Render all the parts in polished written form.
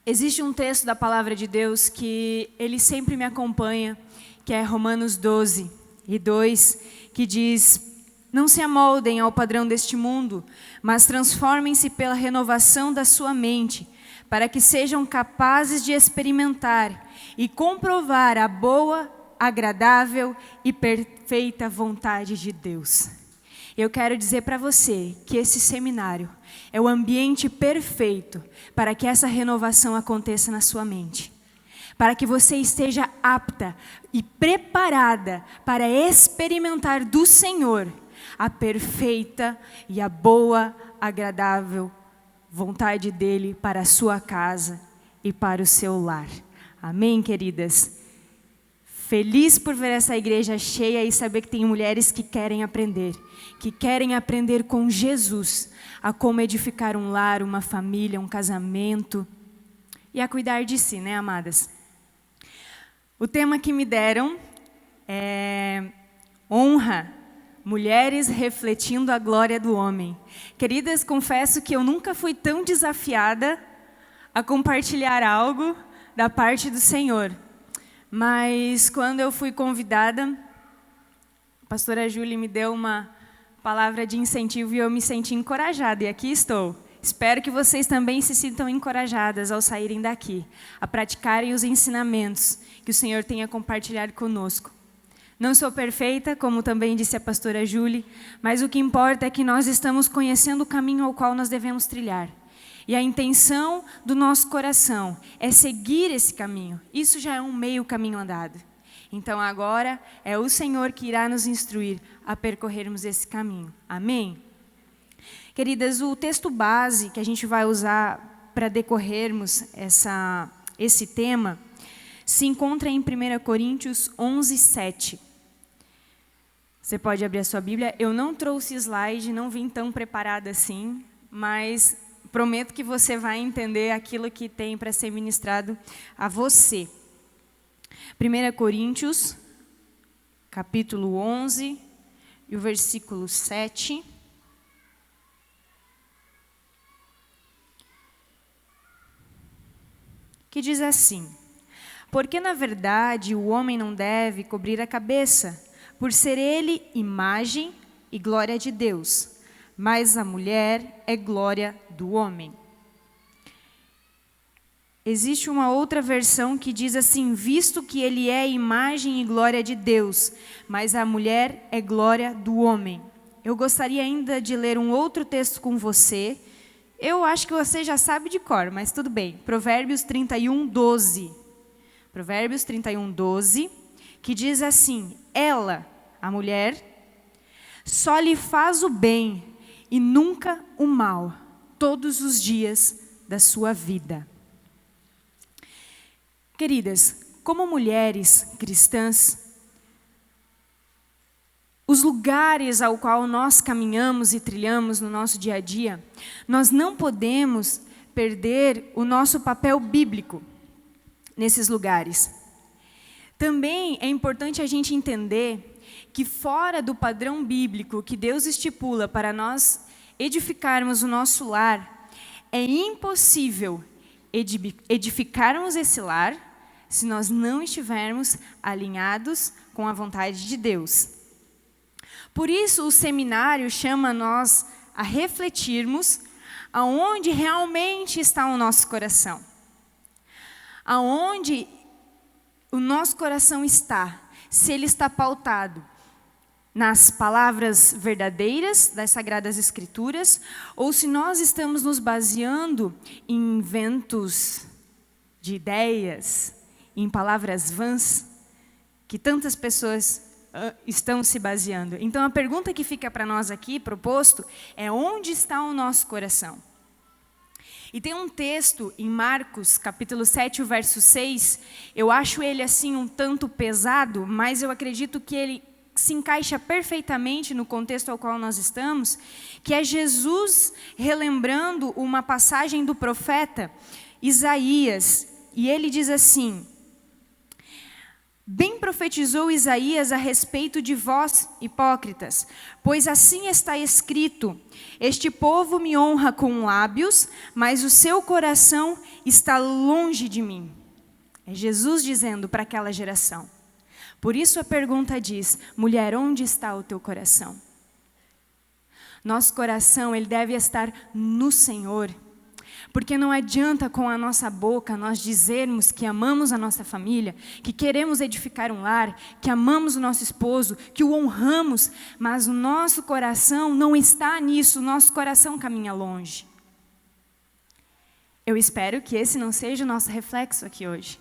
Existe um texto da palavra de Deus que ele sempre me acompanha, que é Romanos 12:2, que diz: não se amoldem ao padrão deste mundo, mas transformem-se pela renovação da sua mente, para que sejam capazes de experimentar e comprovar a boa, agradável e perfeita vontade de Deus. Eu quero dizer para você que esse seminário é o ambiente perfeito para que essa renovação aconteça na sua mente. Para que você esteja apta e preparada para experimentar do Senhor a perfeita e a boa, agradável vontade dEle para a sua casa e para o seu lar. Amém, queridas? Feliz por ver essa igreja cheia e saber que tem mulheres que querem aprender com Jesus a como edificar um lar, uma família, um casamento e a cuidar de si, né, amadas? O tema que me deram é honra, mulheres refletindo a glória do homem. Queridas, confesso que eu nunca fui tão desafiada a compartilhar algo da parte do Senhor. Mas quando eu fui convidada, a pastora Júlia me deu uma palavra de incentivo e eu me senti encorajada. E aqui estou. Espero que vocês também se sintam encorajadas ao saírem daqui, a praticarem os ensinamentos que o Senhor tenha compartilhado conosco. Não sou perfeita, como também disse a pastora Júlia, mas o que importa é que nós estamos conhecendo o caminho ao qual nós devemos trilhar. E a intenção do nosso coração é seguir esse caminho. Isso já é um meio caminho andado. Então agora é o Senhor que irá nos instruir a percorrermos esse caminho. Amém? Queridas, o texto base que a gente vai usar para decorrermos esse tema se encontra em 1 Coríntios 11:7. Você pode abrir a sua Bíblia. Eu não trouxe slide, não vim tão preparada assim, mas prometo que você vai entender aquilo que tem para ser ministrado a você. 1 Coríntios, capítulo 11, e o versículo 7. Que diz assim: porque na verdade o homem não deve cobrir a cabeça, por ser ele imagem e glória de Deus, mas a mulher é glória do homem. Existe uma outra versão que diz assim: visto que ele é imagem e glória de Deus, mas a mulher é glória do homem. Eu gostaria ainda de ler um outro texto com você. Eu acho que você já sabe de cor, mas tudo bem. Provérbios 31:12. Provérbios 31:12, que diz assim: ela, a mulher, só lhe faz o bem e nunca o mal, todos os dias da sua vida. Queridas, como mulheres cristãs, os lugares ao qual nós caminhamos e trilhamos no nosso dia a dia, nós não podemos perder o nosso papel bíblico nesses lugares. Também é importante a gente entender que fora do padrão bíblico que Deus estipula para nós edificarmos o nosso lar, é impossível edificarmos esse lar se nós não estivermos alinhados com a vontade de Deus. Por isso o seminário chama nós a refletirmos aonde realmente está o nosso coração. Aonde o nosso coração está, se ele está pautado nas palavras verdadeiras das Sagradas Escrituras, ou se nós estamos nos baseando em inventos de ideias, em palavras vãs, que tantas pessoas estão se baseando. Então a pergunta que fica para nós aqui, proposto, é onde está o nosso coração? E tem um texto em Marcos, capítulo 7, o verso 6, eu acho ele assim um tanto pesado, mas eu acredito que ele se encaixa perfeitamente no contexto ao qual nós estamos, que é Jesus relembrando uma passagem do profeta Isaías, e ele diz assim: Bem profetizou Isaías a respeito de vós, hipócritas, pois assim está escrito: este povo me honra com lábios, mas o seu coração está longe de mim. É Jesus dizendo para aquela geração. Por isso a pergunta diz: mulher, onde está o teu coração? Nosso coração, ele deve estar no Senhor. Porque não adianta com a nossa boca nós dizermos que amamos a nossa família, que queremos edificar um lar, que amamos o nosso esposo, que o honramos, mas o nosso coração não está nisso, o nosso coração caminha longe. Eu espero que esse não seja o nosso reflexo aqui hoje.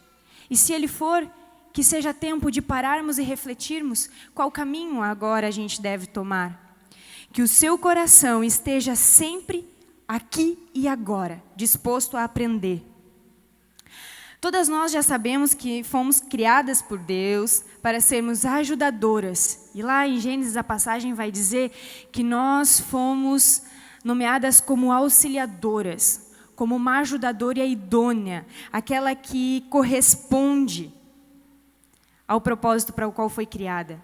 E se ele for, que seja tempo de pararmos e refletirmos qual caminho agora a gente deve tomar. Que o seu coração esteja sempre aqui e agora, disposto a aprender. Todas nós já sabemos que fomos criadas por Deus para sermos ajudadoras. E lá em Gênesis a passagem vai dizer que nós fomos nomeadas como auxiliadoras, como uma ajudadora idônea, aquela que corresponde ao propósito para o qual foi criada.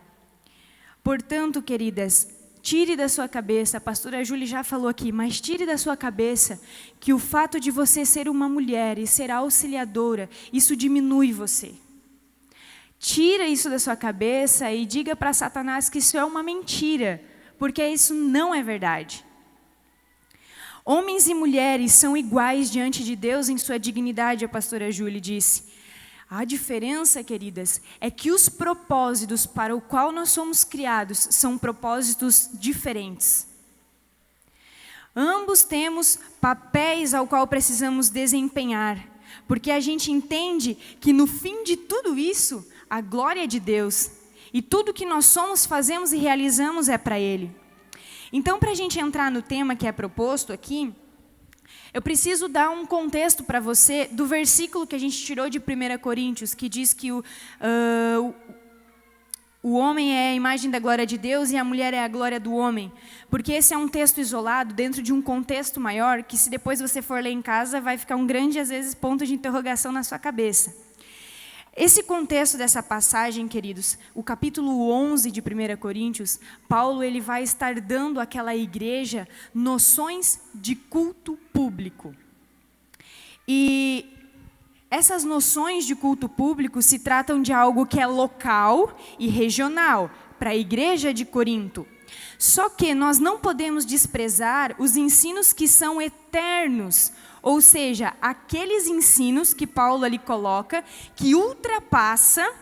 Portanto, queridas, tire da sua cabeça, a pastora Júlia já falou aqui, mas tire da sua cabeça que o fato de você ser uma mulher e ser auxiliadora, isso diminui você. Tira isso da sua cabeça e diga para Satanás que isso é uma mentira, porque isso não é verdade. Homens e mulheres são iguais diante de Deus em sua dignidade, a pastora Júlia disse. A diferença, queridas, é que os propósitos para o qual nós somos criados são propósitos diferentes. Ambos temos papéis ao qual precisamos desempenhar, porque a gente entende que no fim de tudo isso, a glória é de Deus, e tudo que nós somos, fazemos e realizamos é para Ele. Então, para a gente entrar no tema que é proposto aqui, eu preciso dar um contexto para você do versículo que a gente tirou de 1 Coríntios, que diz que o homem é a imagem da glória de Deus e a mulher é a glória do homem. Porque esse é um texto isolado dentro de um contexto maior, que se depois você for ler em casa, vai ficar um grande, às vezes, ponto de interrogação na sua cabeça. Esse contexto dessa passagem, queridos, o capítulo 11 de 1 Coríntios, Paulo ele vai estar dando àquela igreja noções de culto público. E essas noções de culto público se tratam de algo que é local e regional para a igreja de Corinto. Só que nós não podemos desprezar os ensinos que são eternos, ou seja, aqueles ensinos que Paulo ali coloca, que ultrapassa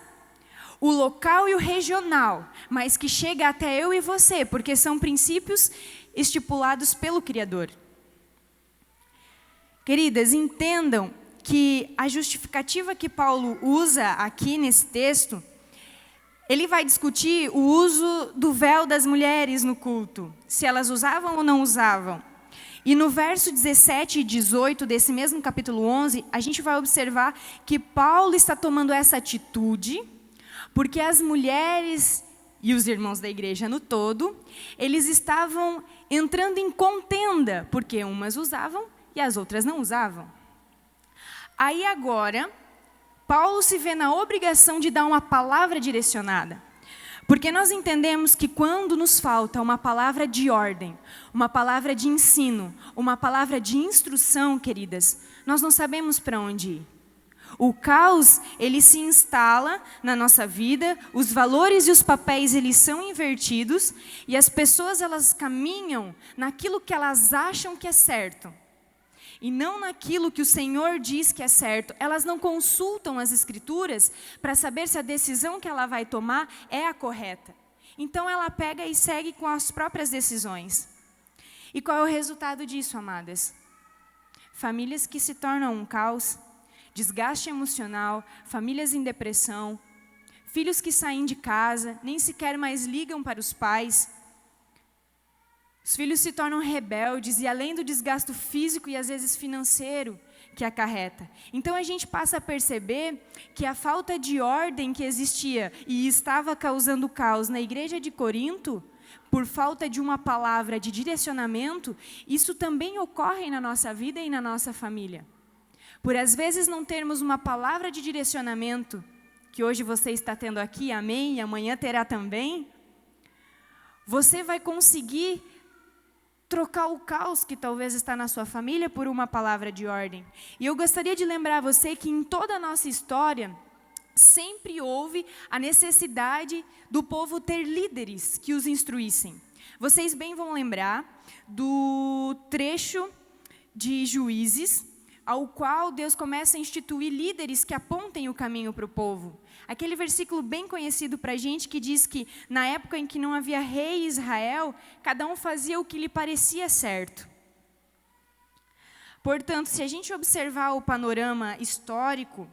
o local e o regional, mas que chega até eu e você, porque são princípios estipulados pelo Criador. Queridas, entendam que a justificativa que Paulo usa aqui nesse texto, ele vai discutir o uso do véu das mulheres no culto, se elas usavam ou não usavam. E no verso 17 e 18 desse mesmo capítulo 11, a gente vai observar que Paulo está tomando essa atitude, porque as mulheres e os irmãos da igreja no todo, eles estavam entrando em contenda, porque umas usavam e as outras não usavam. Aí agora, Paulo se vê na obrigação de dar uma palavra direcionada. Porque nós entendemos que quando nos falta uma palavra de ordem, uma palavra de ensino, uma palavra de instrução, queridas, nós não sabemos para onde ir. O caos, ele se instala na nossa vida, os valores e os papéis, eles são invertidos, e as pessoas, elas caminham naquilo que elas acham que é certo. E não naquilo que o Senhor diz que é certo. Elas não consultam as Escrituras para saber se a decisão que ela vai tomar é a correta. Então ela pega e segue com as próprias decisões. E qual é o resultado disso, amadas? Famílias que se tornam um caos, desgaste emocional, famílias em depressão, filhos que saem de casa, nem sequer mais ligam para os pais. Os filhos se tornam rebeldes e além do desgaste físico e às vezes financeiro que acarreta. Então a gente passa a perceber que a falta de ordem que existia e estava causando caos na igreja de Corinto, por falta de uma palavra de direcionamento, isso também ocorre na nossa vida e na nossa família. Por às vezes não termos uma palavra de direcionamento que hoje você está tendo aqui, amém, e amanhã terá também, você vai conseguir trocar o caos que talvez está na sua família por uma palavra de ordem. E eu gostaria de lembrar você que em toda a nossa história, sempre houve a necessidade do povo ter líderes que os instruíssem. Vocês bem vão lembrar do trecho de Juízes, ao qual Deus começa a instituir líderes que apontem o caminho para o povo. Aquele versículo bem conhecido para a gente que diz que na época em que não havia rei em Israel, cada um fazia o que lhe parecia certo. Portanto, se a gente observar o panorama histórico,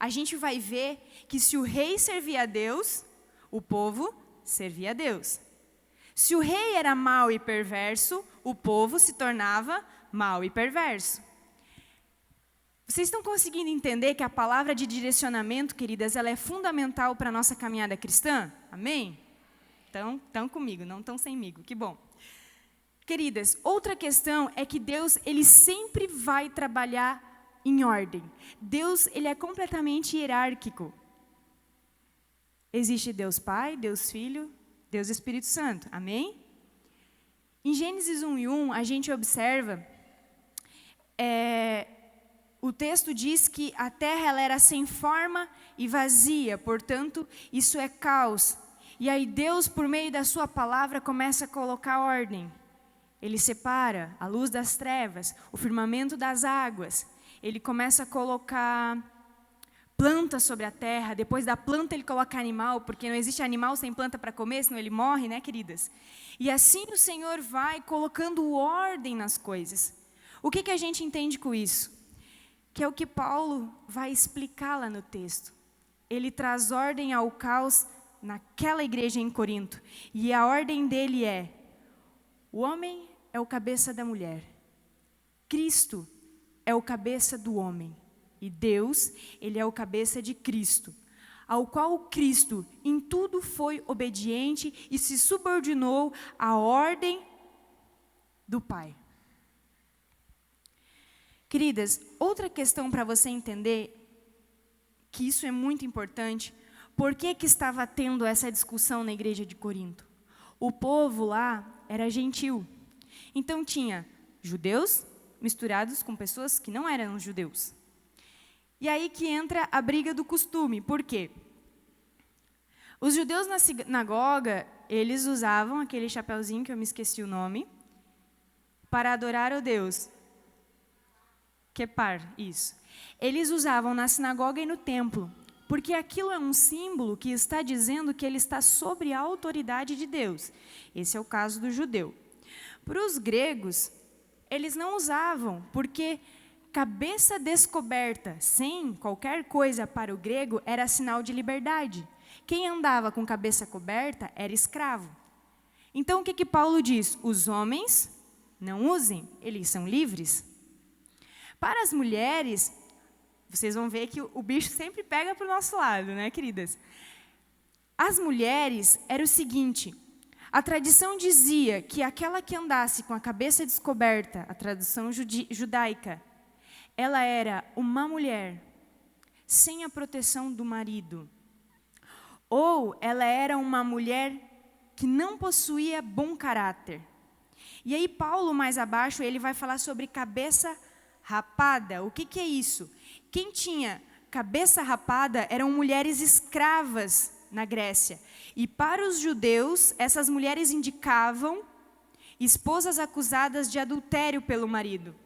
a gente vai ver que se o rei servia a Deus, o povo servia a Deus. Se o rei era mau e perverso, o povo se tornava mau e perverso. Vocês estão conseguindo entender que a palavra de direcionamento, queridas, ela é fundamental para a nossa caminhada cristã? Amém? Então, estão comigo, não estão semigo, que bom. Queridas, outra questão é que Deus, ele sempre vai trabalhar em ordem. Deus, ele é completamente hierárquico. Existe Deus Pai, Deus Filho, Deus Espírito Santo, amém? Em Gênesis 1:1, a gente observa... O texto diz que a terra ela era sem forma e vazia, portanto, isso é caos. E aí Deus, por meio da sua palavra, começa a colocar ordem. Ele separa a luz das trevas, o firmamento das águas. Ele começa a colocar planta sobre a terra. Depois da planta ele coloca animal, porque não existe animal sem planta para comer, senão ele morre, né, queridas? E assim o Senhor vai colocando ordem nas coisas. O que a gente entende com isso? Que é o que Paulo vai explicar lá no texto. Ele traz ordem ao caos naquela igreja em Corinto. E a ordem dele é: o homem é o cabeça da mulher. Cristo é o cabeça do homem. E Deus, ele é o cabeça de Cristo. Ao qual Cristo em tudo foi obediente e se subordinou à ordem do Pai. Queridas, outra questão para você entender, que isso é muito importante, por que estava tendo essa discussão na igreja de Corinto? O povo lá era gentil. Então tinha judeus misturados com pessoas que não eram judeus. E aí que entra a briga do costume. Por quê? Os judeus na sinagoga, eles usavam aquele chapeuzinho, que eu me esqueci o nome, para adorar o Deus. Kepar, isso. Eles usavam na sinagoga e no templo, porque aquilo é um símbolo que está dizendo que ele está sob a autoridade de Deus. Esse é o caso do judeu. Para os gregos, eles não usavam, porque cabeça descoberta, sem qualquer coisa para o grego, era sinal de liberdade. Quem andava com cabeça coberta era escravo. Então, o que Paulo diz? Os homens não usem, eles são livres. Para as mulheres, vocês vão ver que o bicho sempre pega para o nosso lado, né, queridas? As mulheres era o seguinte: a tradição dizia que aquela que andasse com a cabeça descoberta, a tradição judaica, ela era uma mulher sem a proteção do marido. Ou ela era uma mulher que não possuía bom caráter. E aí Paulo, mais abaixo, ele vai falar sobre cabeça rapada. O que é isso? Quem tinha cabeça rapada eram mulheres escravas na Grécia. E para os judeus, essas mulheres indicavam esposas acusadas de adultério pelo marido.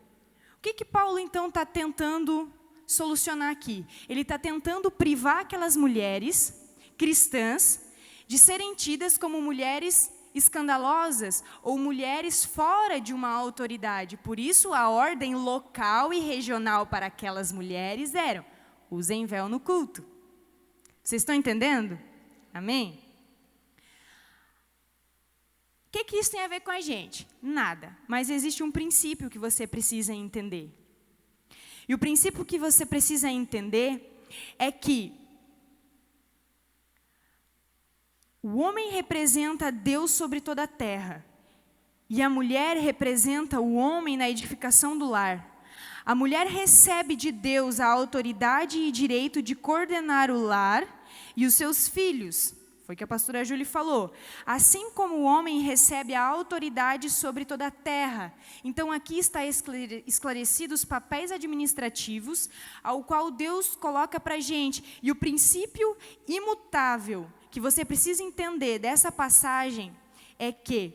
O que Paulo, então, está tentando solucionar aqui? Ele está tentando privar aquelas mulheres cristãs de serem tidas como mulheres escandalosas ou mulheres fora de uma autoridade. Por isso, a ordem local e regional para aquelas mulheres eram: usem véu no culto. Vocês estão entendendo? Amém? O que isso tem a ver com a gente? Nada. Mas existe um princípio que você precisa entender. E o princípio que você precisa entender é que o homem representa Deus sobre toda a terra. E a mulher representa o homem na edificação do lar. A mulher recebe de Deus a autoridade e direito de coordenar o lar e os seus filhos. Foi o que a pastora Júlia falou. Assim como o homem recebe a autoridade sobre toda a terra. Então aqui está esclarecidos os papéis administrativos ao qual Deus coloca para a gente. E o princípio imutável que você precisa entender dessa passagem é que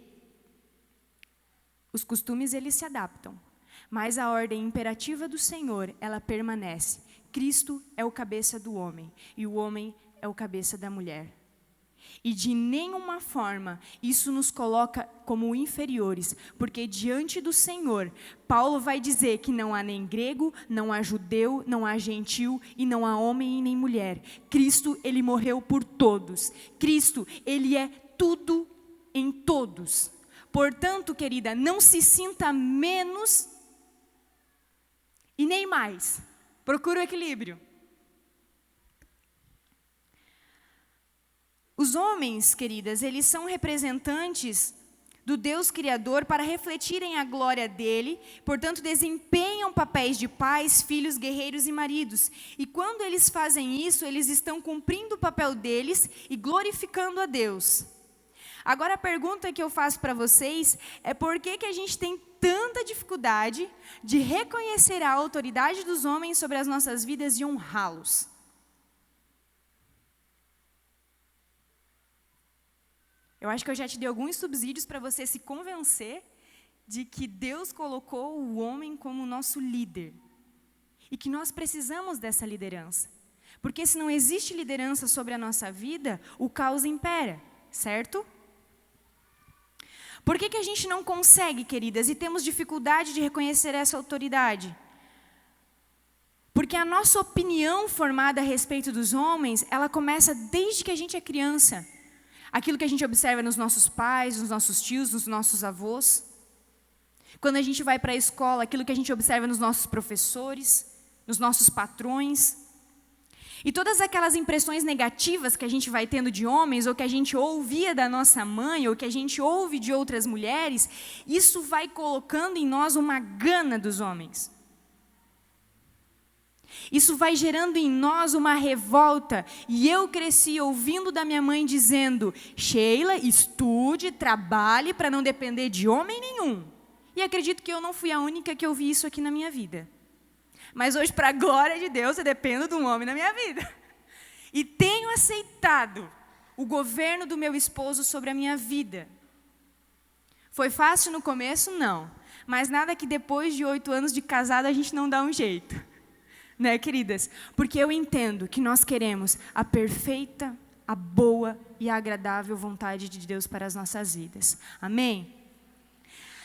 os costumes eles se adaptam, mas a ordem imperativa do Senhor, ela permanece. Cristo é o cabeça do homem e o homem é o cabeça da mulher. E de nenhuma forma isso nos coloca como inferiores, porque diante do Senhor, Paulo vai dizer que não há nem grego, não há judeu, não há gentil e não há homem e nem mulher. Cristo, ele morreu por todos. Cristo, ele é tudo em todos. Portanto, querida, não se sinta menos e nem mais. Procure o equilíbrio. Os homens, queridas, eles são representantes do Deus Criador para refletirem a glória dele, portanto, desempenham papéis de pais, filhos, guerreiros e maridos. E quando eles fazem isso, eles estão cumprindo o papel deles e glorificando a Deus. Agora, a pergunta que eu faço para vocês é por que a gente tem tanta dificuldade de reconhecer a autoridade dos homens sobre as nossas vidas e honrá-los? Eu acho que eu já te dei alguns subsídios para você se convencer de que Deus colocou o homem como nosso líder. E que nós precisamos dessa liderança. Porque se não existe liderança sobre a nossa vida, o caos impera, certo? Por que a gente não consegue, queridas, e temos dificuldade de reconhecer essa autoridade? Porque a nossa opinião formada a respeito dos homens, ela começa desde que a gente é criança. Aquilo que a gente observa nos nossos pais, nos nossos tios, nos nossos avós. Quando a gente vai para a escola, aquilo que a gente observa nos nossos professores, nos nossos patrões. E todas aquelas impressões negativas que a gente vai tendo de homens, ou que a gente ouvia da nossa mãe, ou que a gente ouve de outras mulheres, isso vai colocando em nós uma gana dos homens. Isso vai gerando em nós uma revolta. E eu cresci ouvindo da minha mãe dizendo: Sheila, estude, trabalhe para não depender de homem nenhum. E acredito que eu não fui a única que ouvi isso aqui na minha vida. Mas hoje, para a glória de Deus, eu dependo de um homem na minha vida. E tenho aceitado o governo do meu esposo sobre a minha vida. Foi fácil no começo? Não. Mas nada que depois de 8 anos de casado a gente não dá um jeito. Né, queridas? Porque eu entendo que nós queremos a perfeita, a boa e a agradável vontade de Deus para as nossas vidas. Amém?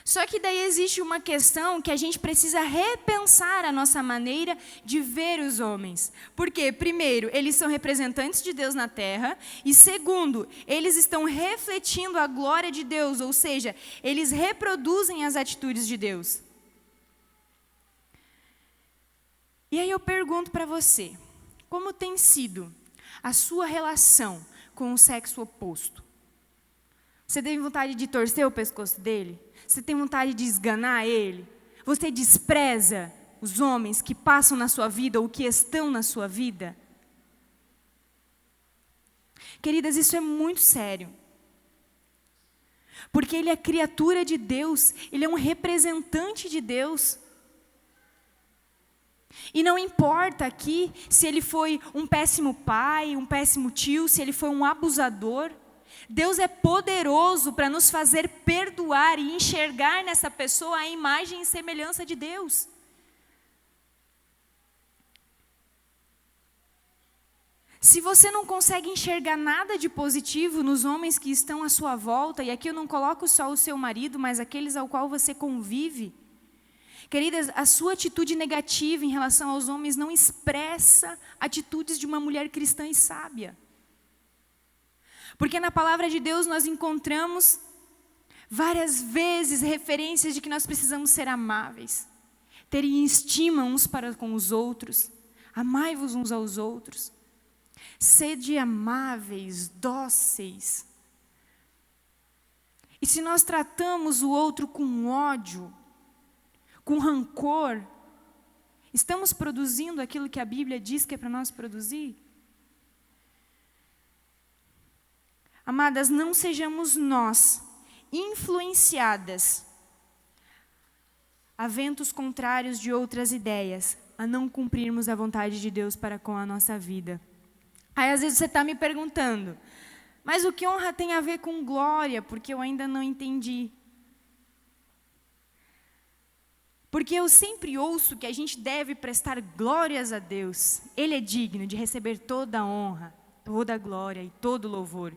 Só que daí existe uma questão que a gente precisa repensar a nossa maneira de ver os homens. Porque, primeiro, eles são representantes de Deus na terra. E, segundo, eles estão refletindo a glória de Deus. Ou seja, eles reproduzem as atitudes de Deus. E aí eu pergunto para você, como tem sido a sua relação com o sexo oposto? Você tem vontade de torcer o pescoço dele? Você tem vontade de esganar ele? Você despreza os homens que passam na sua vida ou que estão na sua vida? Queridas, isso é muito sério. Porque ele é criatura de Deus, ele é um representante de Deus. E não importa aqui se ele foi um péssimo pai, um péssimo tio, se ele foi um abusador. Deus é poderoso para nos fazer perdoar e enxergar nessa pessoa a imagem e semelhança de Deus. Se você não consegue enxergar nada de positivo nos homens que estão à sua volta, e aqui eu não coloco só o seu marido, mas aqueles ao qual você convive, queridas, a sua atitude negativa em relação aos homens não expressa atitudes de uma mulher cristã e sábia. Porque na palavra de Deus nós encontramos várias vezes referências de que nós precisamos ser amáveis, terem estima uns para com os outros, amai-vos uns aos outros, sede amáveis, dóceis. E se nós tratamos o outro com ódio, com rancor, Estamos produzindo aquilo que a Bíblia diz que é para nós produzir? Amadas, não sejamos nós influenciadas a ventos contrários de outras ideias, a não cumprirmos a vontade de Deus para com a nossa vida. Aí às vezes você está me perguntando, mas o que honra tem a ver com glória? Porque eu ainda não entendi. Porque eu sempre ouço que a gente deve prestar glórias a Deus. Ele é digno de receber toda a honra, toda a glória e todo o louvor.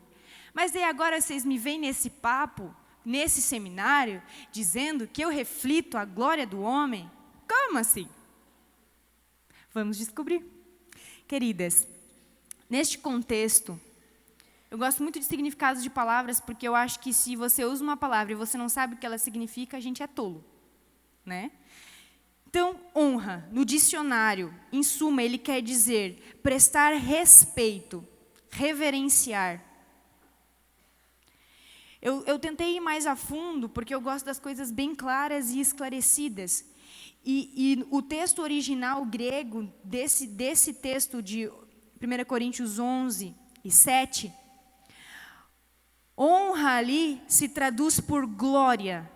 Mas daí agora vocês me veem nesse papo, nesse seminário, dizendo que eu reflito a glória do homem? Como assim? Vamos descobrir. Queridas, neste contexto, eu gosto muito de significados de palavras, porque eu acho que se você usa uma palavra e você não sabe o que ela significa, a gente é tolo, né? Então, honra, no dicionário, em suma, ele quer dizer prestar respeito, reverenciar. Eu tentei ir mais a fundo, porque eu gosto das coisas bem claras e esclarecidas. E o texto original grego, desse texto de 1 Coríntios 11 e 7, honra ali se traduz por glória,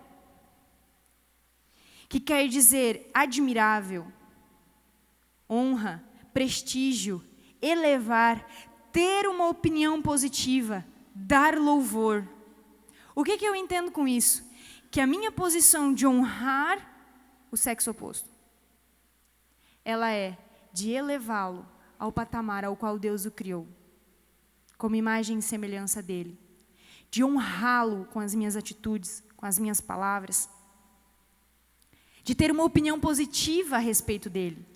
que quer dizer admirável, honra, prestígio, elevar, ter uma opinião positiva, dar louvor. O que eu entendo com isso? Que a minha posição de honrar o sexo oposto, ela é de elevá-lo ao patamar ao qual Deus o criou, como imagem e semelhança dele, de honrá-lo com as minhas atitudes, com as minhas palavras, de ter uma opinião positiva a respeito dele.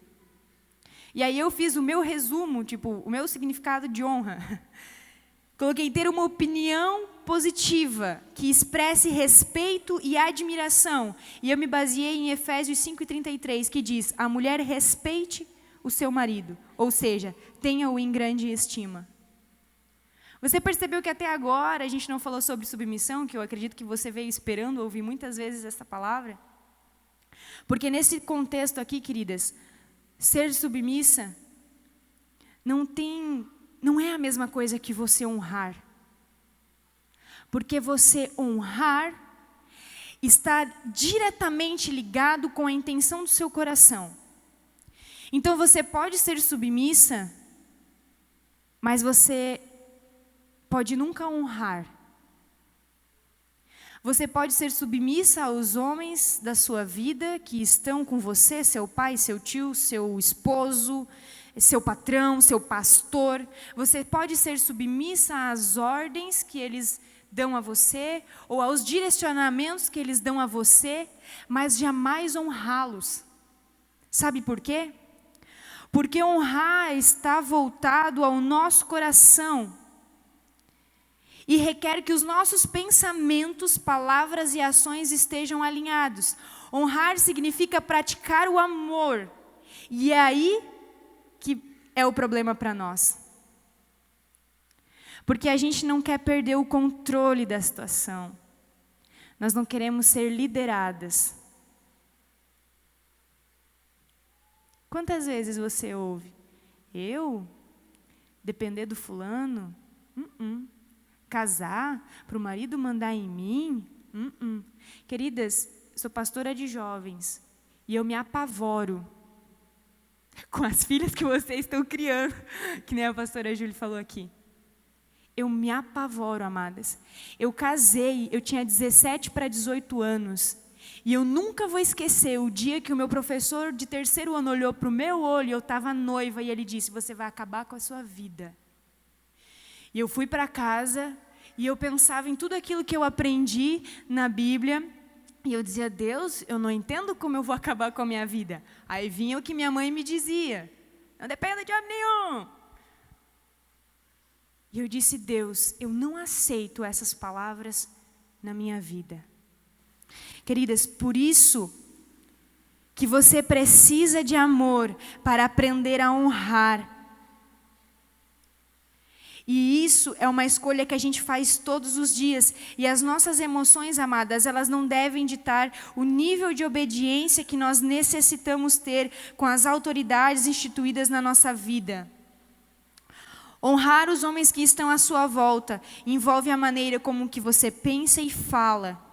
E aí eu fiz o meu resumo, o meu significado de honra. Coloquei ter uma opinião positiva, que expresse respeito e admiração. E eu me baseei em Efésios 5:33, que diz, a mulher respeite o seu marido, ou seja, tenha-o em grande estima. Você percebeu que até agora a gente não falou sobre submissão, que eu acredito que você veio esperando ouvir muitas vezes essa palavra? Porque nesse contexto aqui, queridas, ser submissa não é a mesma coisa que você honrar. Porque você honrar está diretamente ligado com a intenção do seu coração. Então você pode ser submissa, mas você pode nunca honrar. Você pode ser submissa aos homens da sua vida que estão com você, seu pai, seu tio, seu esposo, seu patrão, seu pastor. Você pode ser submissa às ordens que eles dão a você, ou aos direcionamentos que eles dão a você, mas jamais honrá-los. Sabe por quê? Porque honrar está voltado ao nosso coração e requer que os nossos pensamentos, palavras e ações estejam alinhados. Honrar significa praticar o amor. E é aí que é o problema para nós. Porque a gente não quer perder o controle da situação. Nós não queremos ser lideradas. Quantas vezes você ouve? Eu? Depender do fulano? Casar? Para o marido mandar em mim? Queridas, sou pastora de jovens. E eu me apavoro com as filhas que vocês estão criando. Que nem a pastora Júlia falou aqui. Eu me apavoro, amadas. Eu casei, eu tinha 17 para 18 anos. E eu nunca vou esquecer o dia que o meu professor de 3º ano olhou para o meu olho, eu estava noiva, e ele disse, você vai acabar com a sua vida. E eu fui para casa, e eu pensava em tudo aquilo que eu aprendi na Bíblia, e eu dizia, Deus, eu não entendo como eu vou acabar com a minha vida. Aí vinha o que minha mãe me dizia, não dependa de homem nenhum. E eu disse, Deus, eu não aceito essas palavras na minha vida. Queridas, por isso que você precisa de amor para aprender a honrar. E isso é uma escolha que a gente faz todos os dias. E as nossas emoções, amadas, elas não devem ditar o nível de obediência que nós necessitamos ter com as autoridades instituídas na nossa vida. Honrar os homens que estão à sua volta envolve a maneira como que você pensa e fala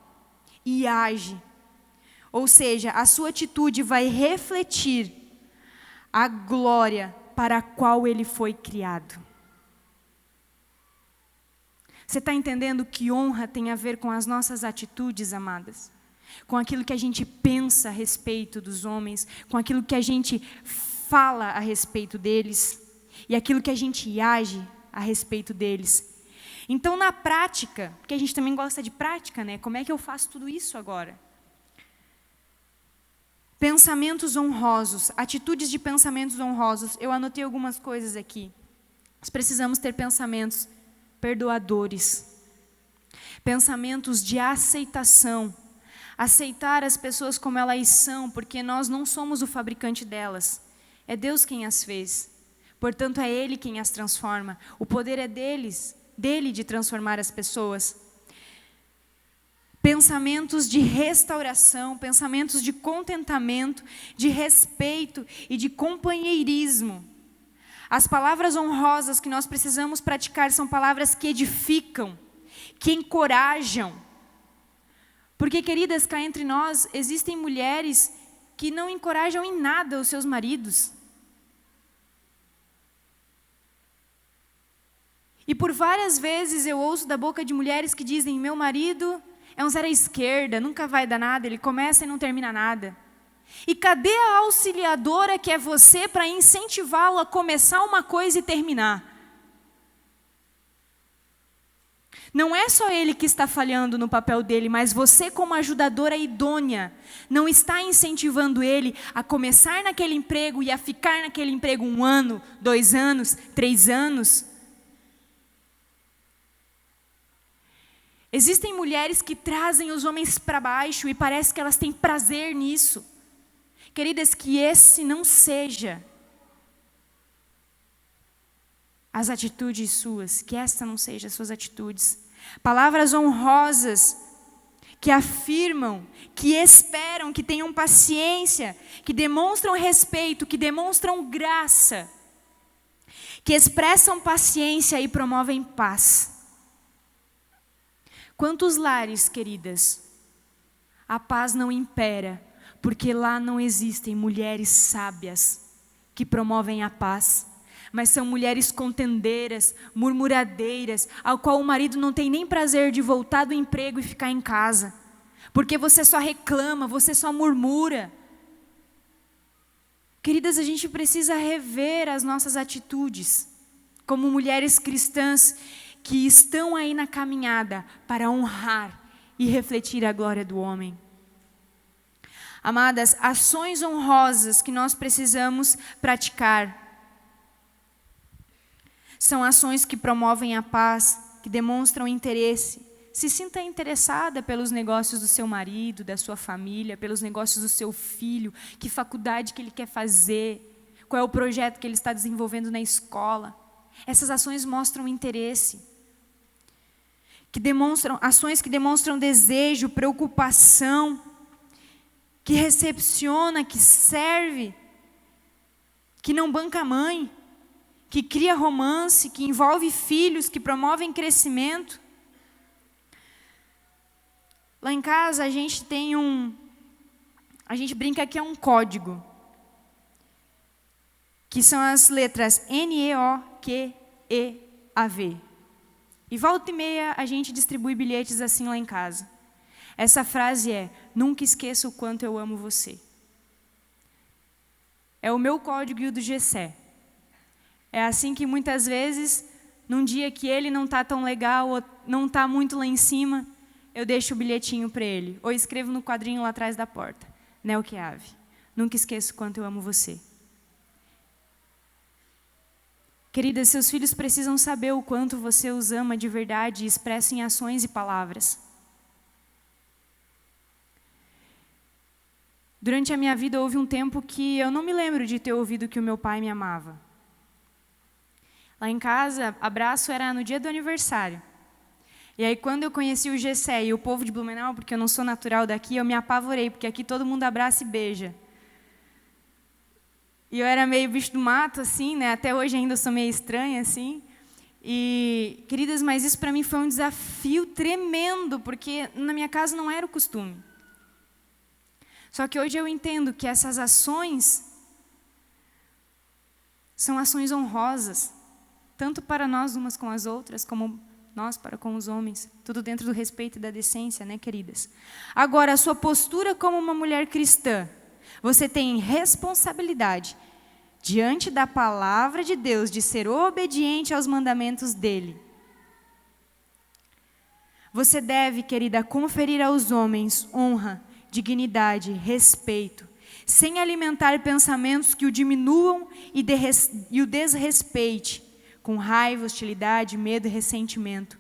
e age. Ou seja, a sua atitude vai refletir a glória para a qual ele foi criado. Você está entendendo que honra tem a ver com as nossas atitudes, amadas? Com aquilo que a gente pensa a respeito dos homens, com aquilo que a gente fala a respeito deles, e aquilo que a gente age a respeito deles. Então, na prática, porque a gente também gosta de prática, né? Como é que eu faço tudo isso agora? Pensamentos honrosos, atitudes de pensamentos honrosos. Eu anotei algumas coisas aqui. Nós precisamos ter pensamentos perdoadores, pensamentos de aceitação, aceitar as pessoas como elas são, porque nós não somos o fabricante delas, é Deus quem as fez, portanto é Ele quem as transforma, o poder é dele de transformar as pessoas. Pensamentos de restauração, pensamentos de contentamento, de respeito e de companheirismo. As palavras honrosas que nós precisamos praticar são palavras que edificam, que encorajam. Porque, queridas, cá entre nós, existem mulheres que não encorajam em nada os seus maridos. E por várias vezes eu ouço da boca de mulheres que dizem: meu marido é um zero à esquerda, nunca vai dar nada, ele começa e não termina nada. E cadê a auxiliadora que é você para incentivá-lo a começar uma coisa e terminar? Não é só ele que está falhando no papel dele, mas você, como ajudadora idônea, não está incentivando ele a começar naquele emprego e a ficar naquele emprego 1 ano, 2 anos, 3 anos. Existem mulheres que trazem os homens para baixo e parece que elas têm prazer nisso. Queridas, que esse não seja as atitudes suas, que essa não seja as suas atitudes. Palavras honrosas que afirmam, que esperam, que tenham paciência, que demonstram respeito, que demonstram graça, que expressam paciência e promovem paz. Quantos lares, queridas, a paz não impera, porque lá não existem mulheres sábias que promovem a paz, mas são mulheres contendeiras, murmuradeiras, ao qual o marido não tem nem prazer de voltar do emprego e ficar em casa, porque você só reclama, você só murmura. Queridas, a gente precisa rever as nossas atitudes, como mulheres cristãs que estão aí na caminhada para honrar e refletir a glória do homem. Amadas, ações honrosas que nós precisamos praticar são ações que promovem a paz, que demonstram interesse. Se sinta interessada pelos negócios do seu marido, da sua família, pelos negócios do seu filho, que faculdade que ele quer fazer, qual é o projeto que ele está desenvolvendo na escola. Essas ações mostram interesse. Ações que demonstram desejo, preocupação, que recepciona, que serve, que não banca a mãe, que cria romance, que envolve filhos, que promovem crescimento. Lá em casa a gente tem a gente brinca que é um código, que são as letras NEOQEAV. E volta e meia a gente distribui bilhetes assim lá em casa. Essa frase é: nunca esqueça o quanto eu amo você. É o meu código e o do Gessé. É assim que muitas vezes, num dia que ele não está tão legal, ou não está muito lá em cima, eu deixo o bilhetinho para ele. Ou escrevo no quadrinho lá atrás da porta. NEOQEAV. Nunca esqueça o quanto eu amo você. Queridas, seus filhos precisam saber o quanto você os ama de verdade e expressa em ações e palavras. Durante a minha vida houve um tempo que eu não me lembro de ter ouvido que o meu pai me amava. Lá em casa, abraço era no dia do aniversário. E aí, quando eu conheci o Gessé e o povo de Blumenau, porque eu não sou natural daqui, eu me apavorei, porque aqui todo mundo abraça e beija. E eu era meio bicho do mato, assim, né? Até hoje ainda sou meio estranha, assim. E, queridas, mas isso para mim foi um desafio tremendo, porque na minha casa não era o costume. Só que hoje eu entendo que essas ações são ações honrosas, tanto para nós umas com as outras, como nós para com os homens. Tudo dentro do respeito e da decência, né, queridas? Agora, a sua postura como uma mulher cristã, você tem responsabilidade diante da palavra de Deus de ser obediente aos mandamentos dele. Você deve, querida, conferir aos homens honra, dignidade, respeito, sem alimentar pensamentos que o diminuam e o desrespeite, com raiva, hostilidade, medo e ressentimento.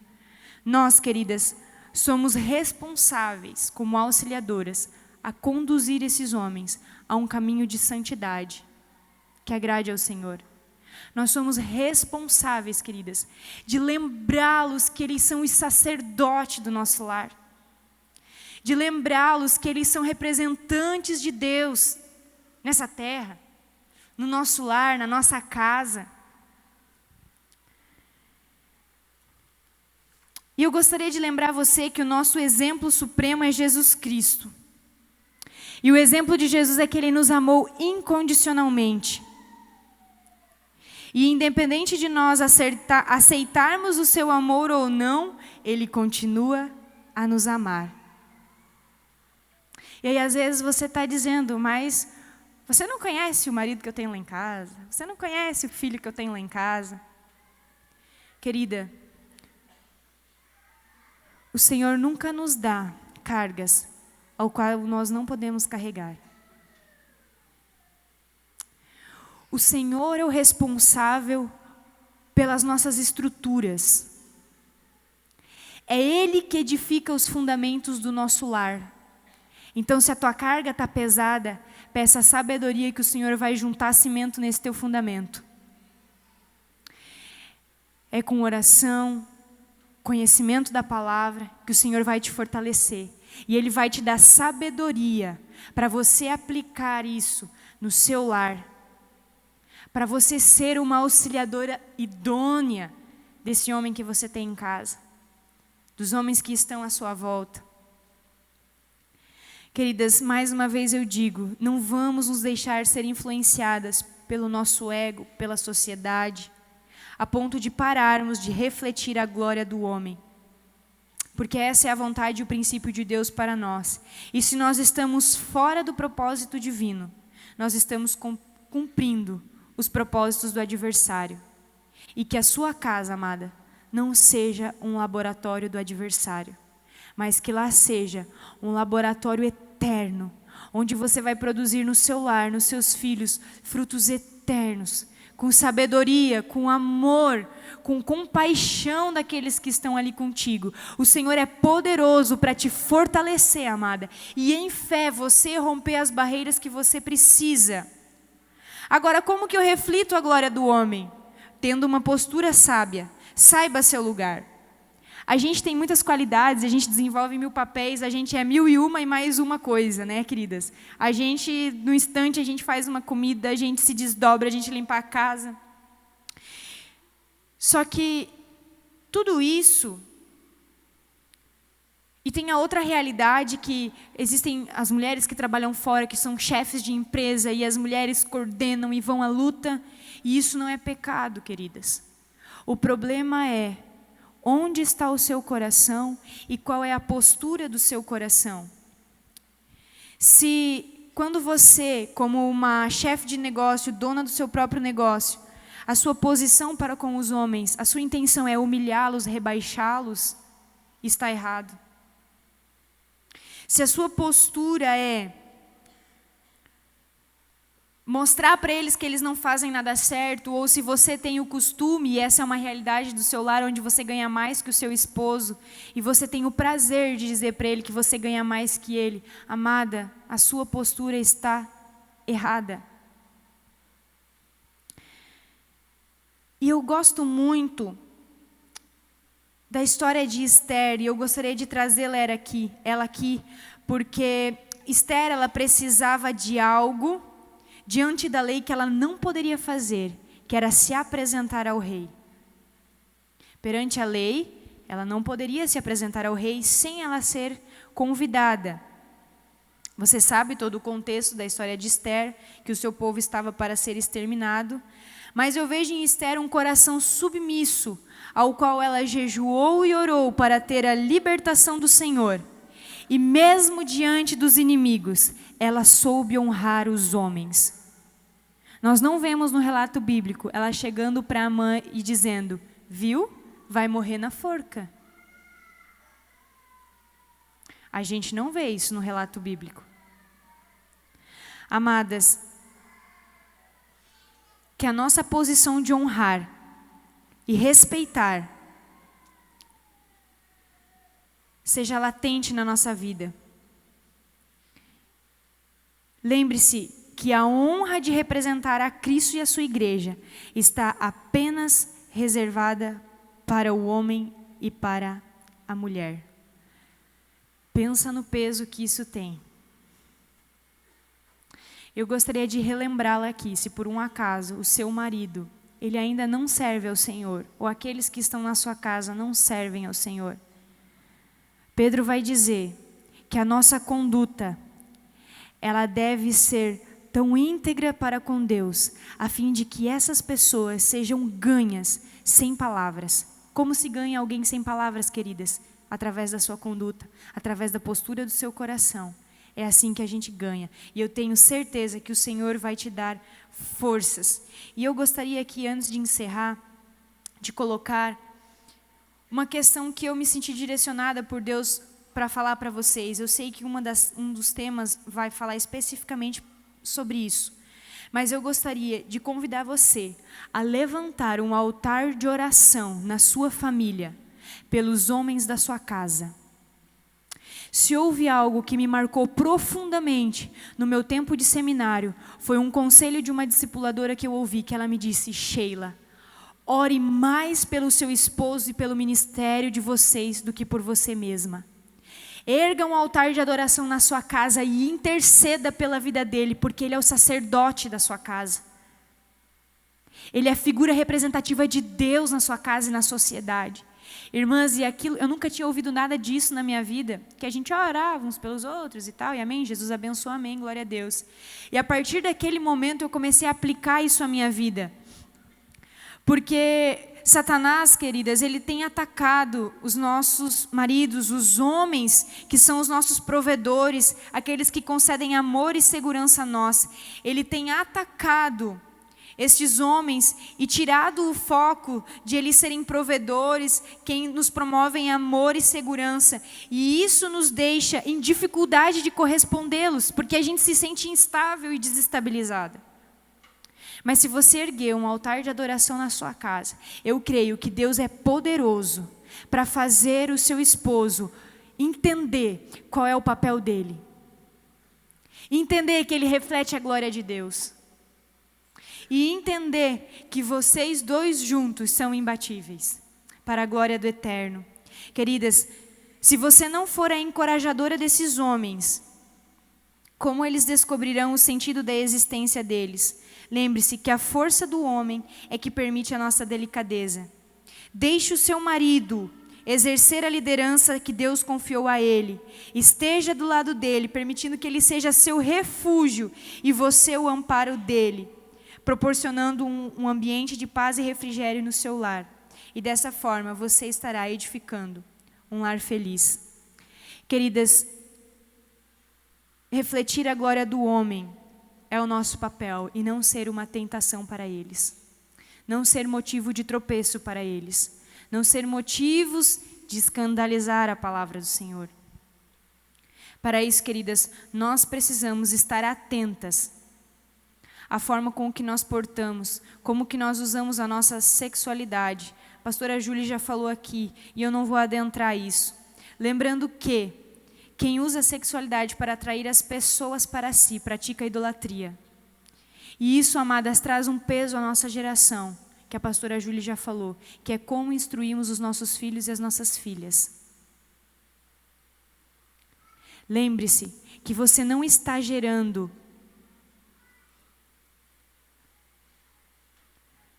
Nós, queridas, somos responsáveis, como auxiliadoras, a conduzir esses homens a um caminho de santidade, que agrade ao Senhor. Nós somos responsáveis, queridas, de lembrá-los que eles são os sacerdotes do nosso lar, de lembrá-los que eles são representantes de Deus nessa terra, no nosso lar, na nossa casa. E eu gostaria de lembrar você que o nosso exemplo supremo é Jesus Cristo. E o exemplo de Jesus é que Ele nos amou incondicionalmente. E independente de nós aceitarmos o seu amor ou não, Ele continua a nos amar. E aí às vezes você está dizendo, mas você não conhece o marido que eu tenho lá em casa? Você não conhece o filho que eu tenho lá em casa? Querida, o Senhor nunca nos dá cargas ao qual nós não podemos carregar. O Senhor é o responsável pelas nossas estruturas. É Ele que edifica os fundamentos do nosso lar. Então, se a tua carga está pesada, peça a sabedoria que o Senhor vai juntar cimento nesse teu fundamento. É com oração, conhecimento da palavra, que o Senhor vai te fortalecer. E Ele vai te dar sabedoria para você aplicar isso no seu lar, para você ser uma auxiliadora idônea desse homem que você tem em casa, dos homens que estão à sua volta. Queridas, mais uma vez eu digo, não vamos nos deixar ser influenciadas pelo nosso ego, pela sociedade, a ponto de pararmos de refletir a glória do homem. Porque essa é a vontade e o princípio de Deus para nós. E se nós estamos fora do propósito divino, nós estamos cumprindo os propósitos do adversário. E que a sua casa, amada, não seja um laboratório do adversário, mas que lá seja um laboratório eterno, onde você vai produzir no seu lar, nos seus filhos, frutos eternos, com sabedoria, com amor, com compaixão daqueles que estão ali contigo. O Senhor é poderoso para te fortalecer, amada, e em fé você romper as barreiras que você precisa. Agora, como que eu reflito a glória do homem? Tendo uma postura sábia. Saiba seu lugar. A gente tem muitas qualidades, a gente desenvolve 1000 papéis, a gente é 1001 e mais uma coisa, né, queridas? A gente, no instante, a gente faz uma comida, a gente se desdobra, a gente limpa a casa. Só que tudo isso, e tem a outra realidade que existem as mulheres que trabalham fora, que são chefes de empresa, e as mulheres coordenam e vão à luta, e isso não é pecado, queridas. O problema é onde está o seu coração e qual é a postura do seu coração. Se quando você, como uma chefe de negócio, dona do seu próprio negócio, a sua posição para com os homens, a sua intenção é humilhá-los, rebaixá-los, está errado. Se a sua postura é mostrar para eles que eles não fazem nada certo, ou se você tem o costume, e essa é uma realidade do seu lar, onde você ganha mais que o seu esposo, e você tem o prazer de dizer para ele que você ganha mais que ele, amada, a sua postura está errada. E eu gosto muito da história de Esther, e eu gostaria de trazê-la aqui, porque Esther, ela precisava de algo diante da lei que ela não poderia fazer, que era se apresentar ao rei. Perante a lei, ela não poderia se apresentar ao rei sem ela ser convidada. Você sabe todo o contexto da história de Esther, que o seu povo estava para ser exterminado, mas eu vejo em Esther um coração submisso, ao qual ela jejuou e orou para ter a libertação do Senhor. E mesmo diante dos inimigos, ela soube honrar os homens. Nós não vemos no relato bíblico ela chegando para Amã e dizendo: viu, vai morrer na forca. A gente não vê isso no relato bíblico. Amadas, que a nossa posição de honrar e respeitar seja latente na nossa vida. Lembre-se que a honra de representar a Cristo e a sua igreja está apenas reservada para o homem e para a mulher. Pensa no peso que isso tem. Eu gostaria de relembrá-la aqui, se por um acaso o seu marido, ele ainda não serve ao Senhor, ou aqueles que estão na sua casa não servem ao Senhor. Pedro vai dizer que a nossa conduta, ela deve ser tão íntegra para com Deus, a fim de que essas pessoas sejam ganhas sem palavras. Como se ganha alguém sem palavras, queridas? Através da sua conduta, através da postura do seu coração. É assim que a gente ganha. E eu tenho certeza que o Senhor vai te dar forças. E eu gostaria aqui, antes de encerrar, de colocar uma questão que eu me senti direcionada por Deus para falar para vocês. Eu sei que um dos temas vai falar especificamente sobre isso. Mas eu gostaria de convidar você a levantar um altar de oração na sua família, pelos homens da sua casa. Se houve algo que me marcou profundamente no meu tempo de seminário, foi um conselho de uma discipuladora que eu ouvi, que ela me disse: Sheila, ore mais pelo seu esposo e pelo ministério de vocês do que por você mesma. Erga um altar de adoração na sua casa e interceda pela vida dele, porque ele é o sacerdote da sua casa. Ele é a figura representativa de Deus na sua casa e na sociedade. Irmãs, e aquilo, eu nunca tinha ouvido nada disso na minha vida, que a gente orava uns pelos outros e tal, e amém, Jesus abençoa, amém, glória a Deus. E a partir daquele momento eu comecei a aplicar isso à minha vida. Porque Satanás, queridas, ele tem atacado os nossos maridos, os homens que são os nossos provedores, aqueles que concedem amor e segurança a nós. Ele tem atacado estes homens e tirado o foco de eles serem provedores, quem nos promovem amor e segurança. E isso nos deixa em dificuldade de correspondê-los, porque a gente se sente instável e desestabilizada. Mas se você erguer um altar de adoração na sua casa, eu creio que Deus é poderoso para fazer o seu esposo entender qual é o papel dele. Entender que ele reflete a glória de Deus. E entender que vocês dois juntos são imbatíveis para a glória do Eterno. Queridas, se você não for a encorajadora desses homens, como eles descobrirão o sentido da existência deles? Lembre-se que a força do homem é que permite a nossa delicadeza. Deixe o seu marido exercer a liderança que Deus confiou a ele. Esteja do lado dele, permitindo que ele seja seu refúgio e você o amparo dele, proporcionando um ambiente de paz e refrigério no seu lar. E dessa forma você estará edificando um lar feliz. Queridas, refletir a glória do homem é o nosso papel e não ser uma tentação para eles. Não ser motivo de tropeço para eles. Não ser motivos de escandalizar a palavra do Senhor. Para isso, queridas, nós precisamos estar atentas à forma com que nós portamos, como que nós usamos a nossa sexualidade. A pastora Júlia já falou aqui, e eu não vou adentrar isso. Lembrando que quem usa a sexualidade para atrair as pessoas para si, pratica a idolatria. E isso, amadas, traz um peso à nossa geração, que a pastora Júlia já falou, que é como instruímos os nossos filhos e as nossas filhas. Lembre-se que você não está gerando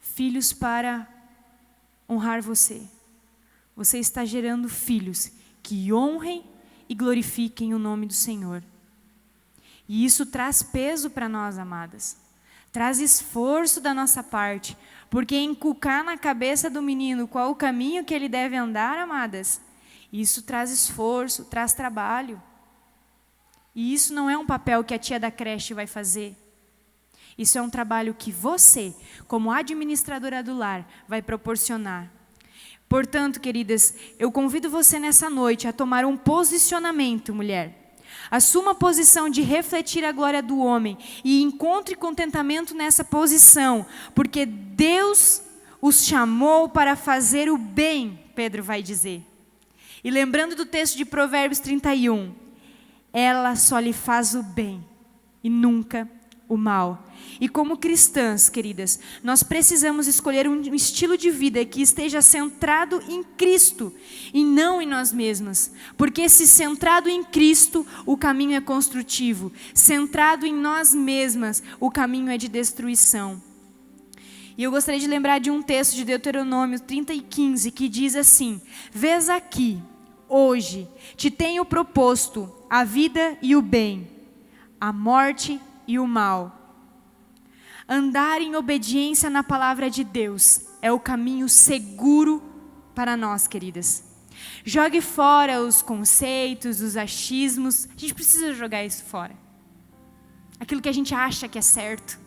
filhos para honrar você. Você está gerando filhos que honrem e glorifiquem o nome do Senhor. E isso traz peso para nós, amadas. Traz esforço da nossa parte. Porque inculcar na cabeça do menino qual o caminho que ele deve andar, amadas, isso traz esforço, traz trabalho. E isso não é um papel que a tia da creche vai fazer. Isso é um trabalho que você, como administradora do lar, vai proporcionar. Portanto, queridas, eu convido você nessa noite a tomar um posicionamento, mulher. Assuma a posição de refletir a glória do homem e encontre contentamento nessa posição, porque Deus os chamou para fazer o bem, Pedro vai dizer. E lembrando do texto de Provérbios 31, ela só lhe faz o bem e nunca o mal. E como cristãs, queridas, nós precisamos escolher um estilo de vida que esteja centrado em Cristo e não em nós mesmas. Porque se centrado em Cristo, o caminho é construtivo. Centrado em nós mesmas, o caminho é de destruição. E eu gostaria de lembrar de um texto de Deuteronômio 30:15, que diz assim: vês aqui, hoje, te tenho proposto a vida e o bem, a morte e o mal. Andar em obediência na palavra de Deus é o caminho seguro para nós, queridas. Jogue fora os conceitos, os achismos. A gente precisa jogar isso fora. Aquilo que a gente acha que é certo.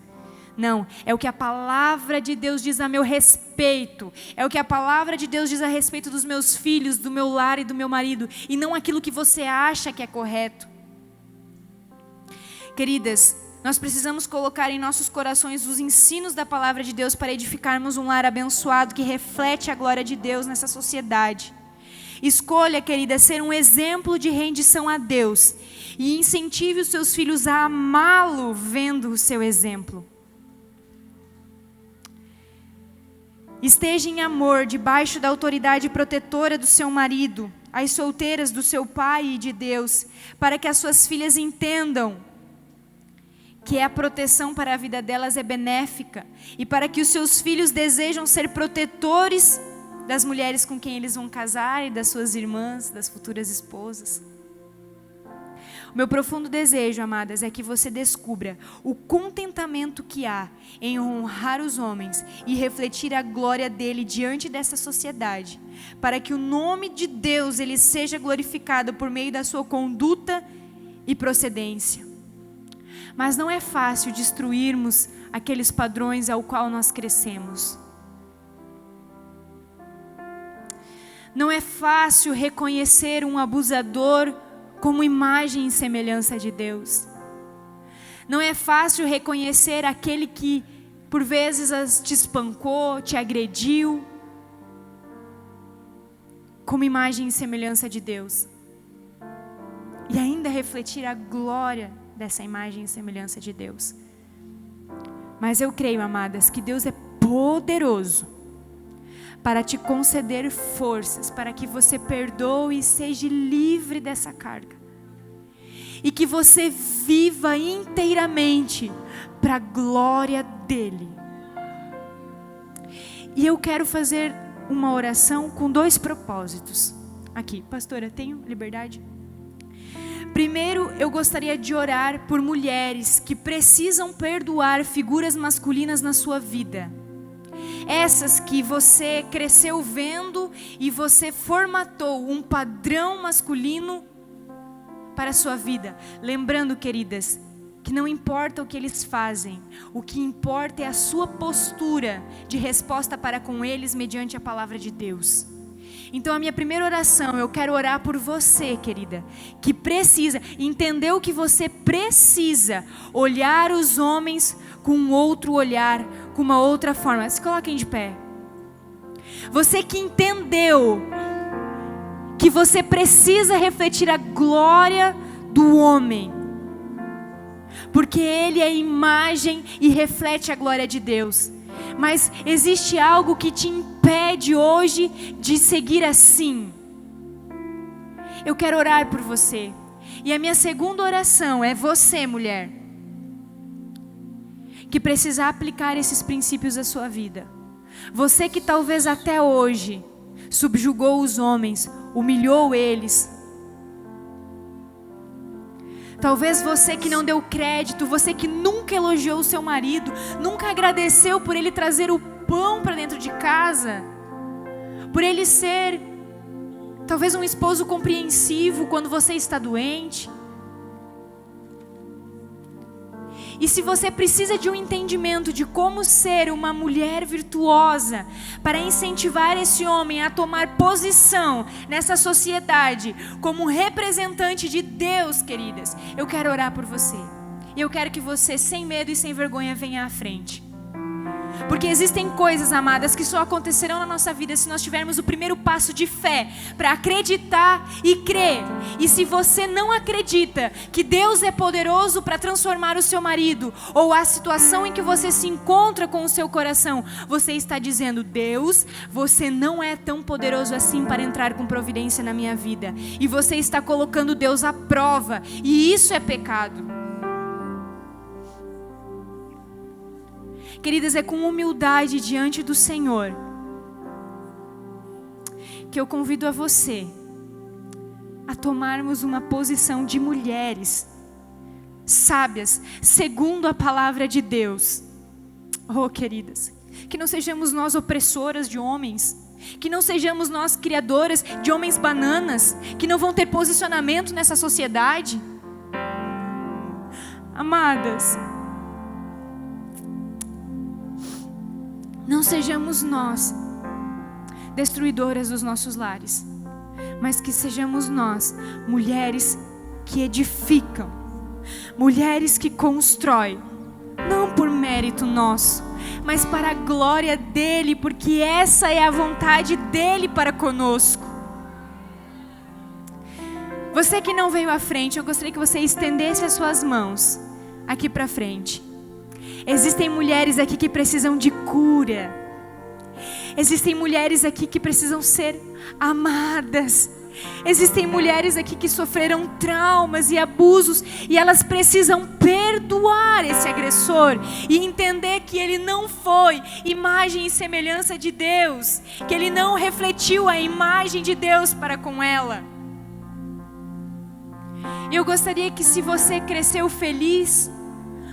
Não, é o que a palavra de Deus diz a meu respeito. É o que a palavra de Deus diz a respeito dos meus filhos, do meu lar e do meu marido. E não aquilo que você acha que é correto. Queridas, nós precisamos colocar em nossos corações os ensinos da palavra de Deus para edificarmos um lar abençoado que reflete a glória de Deus nessa sociedade. Escolha, querida, ser um exemplo de rendição a Deus e incentive os seus filhos a amá-lo vendo o seu exemplo. Esteja em amor debaixo da autoridade protetora do seu marido, as solteiras do seu pai e de Deus, para que as suas filhas entendam que a proteção para a vida delas é benéfica e para que os seus filhos desejam ser protetores das mulheres com quem eles vão casar e das suas irmãs, das futuras esposas. O meu profundo desejo, amadas, é que você descubra o contentamento que há em honrar os homens e refletir a glória dele diante dessa sociedade, para que o nome de Deus ele seja glorificado por meio da sua conduta e procedência. Mas não é fácil destruirmos aqueles padrões ao qual nós crescemos. Não é fácil reconhecer um abusador como imagem e semelhança de Deus. Não é fácil reconhecer aquele que por vezes te espancou, te agrediu, como imagem e semelhança de Deus. E ainda refletir a glória dessa imagem e semelhança de Deus. Mas eu creio, amadas, que Deus é poderoso para te conceder forças, para que você perdoe e seja livre dessa carga. E que você viva inteiramente para a glória dEle. E eu quero fazer uma oração com 2 propósitos. Aqui, pastora, tenho liberdade? Primeiro, eu gostaria de orar por mulheres que precisam perdoar figuras masculinas na sua vida. Essas que você cresceu vendo e você formatou um padrão masculino para a sua vida. Lembrando, queridas, que não importa o que eles fazem, o que importa é a sua postura de resposta para com eles mediante a palavra de Deus. Então a minha primeira oração, eu quero orar por você, querida, que precisa, entendeu que você precisa olhar os homens com um outro olhar, com uma outra forma. Se coloquem de pé. Você que entendeu que você precisa refletir a glória do homem, porque ele é a imagem e reflete a glória de Deus. mas existe algo que te impede hoje de seguir assim. Eu quero orar por você. E a minha segunda oração é você, mulher, que precisa aplicar esses princípios à sua vida. Você que talvez até hoje subjugou os homens, humilhou eles. Talvez você que não deu crédito, você que nunca elogiou o seu marido, nunca agradeceu por ele trazer o pão para dentro de casa, por ele ser talvez um esposo compreensivo quando você está doente. E se você precisa de um entendimento de como ser uma mulher virtuosa para incentivar esse homem a tomar posição nessa sociedade como um representante de Deus, queridas, eu quero orar por você. E eu quero que você, sem medo e sem vergonha, venha à frente. Porque existem coisas, amadas, que só acontecerão na nossa vida se nós tivermos o primeiro passo de fé, para acreditar e crer. E se você não acredita que Deus é poderoso para transformar o seu marido, ou a situação em que você se encontra com o seu coração, você está dizendo: Deus, você não é tão poderoso assim para entrar com providência na minha vida. E você está colocando Deus à prova, e isso é pecado. Queridas, é com humildade diante do Senhor que eu convido a você a tomarmos uma posição de mulheres sábias, segundo a palavra de Deus. Oh, queridas, que não sejamos nós opressoras de homens, que não sejamos nós criadoras de homens bananas, que não vão ter posicionamento nessa sociedade. Amadas, não sejamos nós destruidoras dos nossos lares, mas que sejamos nós mulheres que edificam, mulheres que constroem, não por mérito nosso, mas para a glória dEle, porque essa é a vontade dEle para conosco. Você que não veio à frente, eu gostaria que você estendesse as suas mãos aqui para frente. Existem mulheres aqui que precisam de cura. Existem mulheres aqui que precisam ser amadas. Existem mulheres aqui que sofreram traumas e abusos, e elas precisam perdoar esse agressor e entender que ele não foi imagem e semelhança de Deus, que ele não refletiu a imagem de Deus para com ela. Eu gostaria que, se você cresceu feliz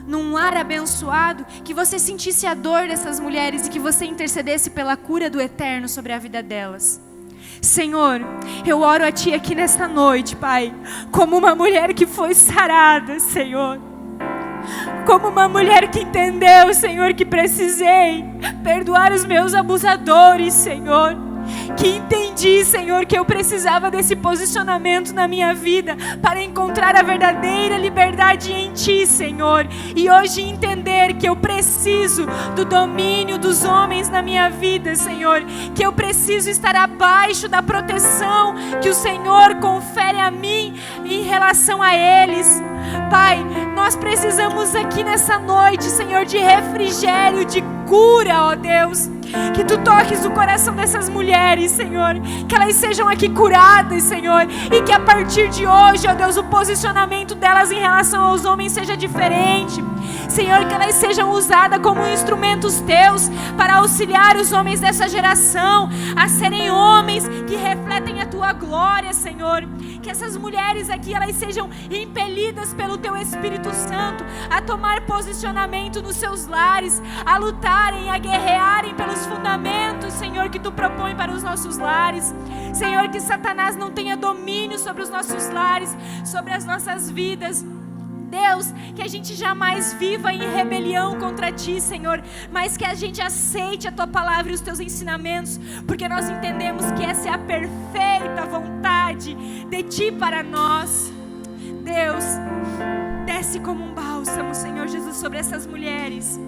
num lar abençoado, que você sentisse a dor dessas mulheres e que você intercedesse pela cura do eterno sobre a vida delas. Senhor, eu oro a Ti aqui nesta noite, Pai, como uma mulher que foi sarada, Senhor. Como uma mulher que entendeu, Senhor, que precisei perdoar os meus abusadores, Senhor. Que entendi, Senhor, que eu precisava desse posicionamento na minha vida para encontrar a verdadeira liberdade em Ti, Senhor. E hoje entender que eu preciso do domínio dos homens na minha vida, Senhor. Que eu preciso estar abaixo da proteção que o Senhor confere a mim em relação a eles. Pai, nós precisamos aqui nessa noite, Senhor, de refrigério, de cura, ó Deus. Que Tu toques o coração dessas mulheres, Senhor. Que elas sejam aqui curadas, Senhor. E que a partir de hoje, ó Deus, o posicionamento delas em relação aos homens seja diferente. Senhor, que elas sejam usadas como instrumentos Teus para auxiliar os homens dessa geração a serem homens que refletem a Tua glória, Senhor. Que essas mulheres aqui, elas sejam impelidas pelo Teu Espírito Santo a tomar posicionamento nos seus lares, a lutarem, a guerrearem pelos fundamentos, Senhor, que Tu propõe para os nossos lares. Senhor, que Satanás não tenha domínio sobre os nossos lares, sobre as nossas vidas. Deus, que a gente jamais viva em rebelião contra Ti, Senhor, mas que a gente aceite a Tua palavra e os Teus ensinamentos, porque nós entendemos que essa é a perfeita vontade de Ti para nós. Deus, desce como um bálsamo bálsamo, Senhor Jesus, sobre essas mulheres.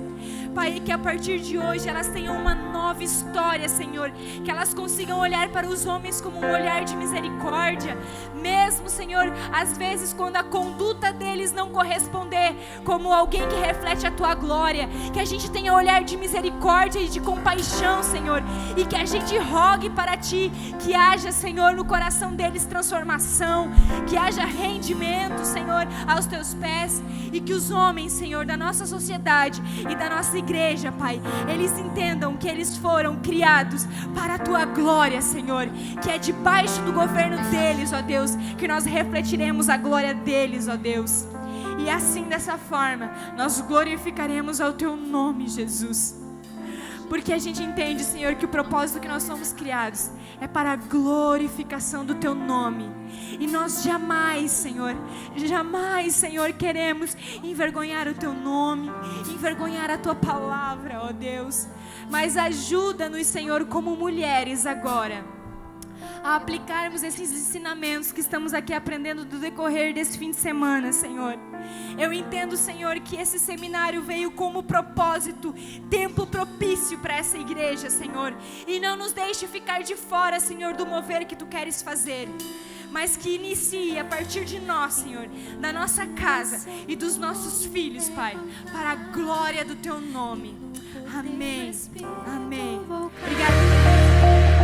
Pai, que a partir de hoje elas tenham uma nova história, Senhor. Que elas consigam olhar para os homens como um olhar de misericórdia. Mesmo, Senhor, às vezes quando a conduta deles não corresponder como alguém que reflete a Tua glória. Que a gente tenha olhar de misericórdia e de compaixão, Senhor. E que a gente rogue para Ti que haja, Senhor, no coração deles transformação. Que haja rendimento, Senhor, aos Teus pés. E que os homens, Senhor, da nossa sociedade e da nossa igreja, Pai, eles entendam que eles foram criados para a Tua glória, Senhor, que é debaixo do governo deles, ó Deus, que nós refletiremos a glória deles, ó Deus, e assim, dessa forma, nós glorificaremos ao Teu nome, Jesus, porque a gente entende, Senhor, que o propósito que nós somos criados é para a glorificação do Teu nome. E nós jamais, Senhor, queremos envergonhar o Teu nome, envergonhar a Tua palavra, ó Deus. Mas ajuda-nos, Senhor, como mulheres agora, a aplicarmos esses ensinamentos que estamos aqui aprendendo do decorrer desse fim de semana, Senhor. Eu entendo, Senhor, que esse seminário veio como propósito, tempo propício para essa igreja, Senhor. E não nos deixe ficar de fora, Senhor, do mover que Tu queres fazer. Mas que inicie a partir de nós, Senhor, da nossa casa e dos nossos filhos, Pai, para a glória do Teu nome. Amém. Amém. Obrigada.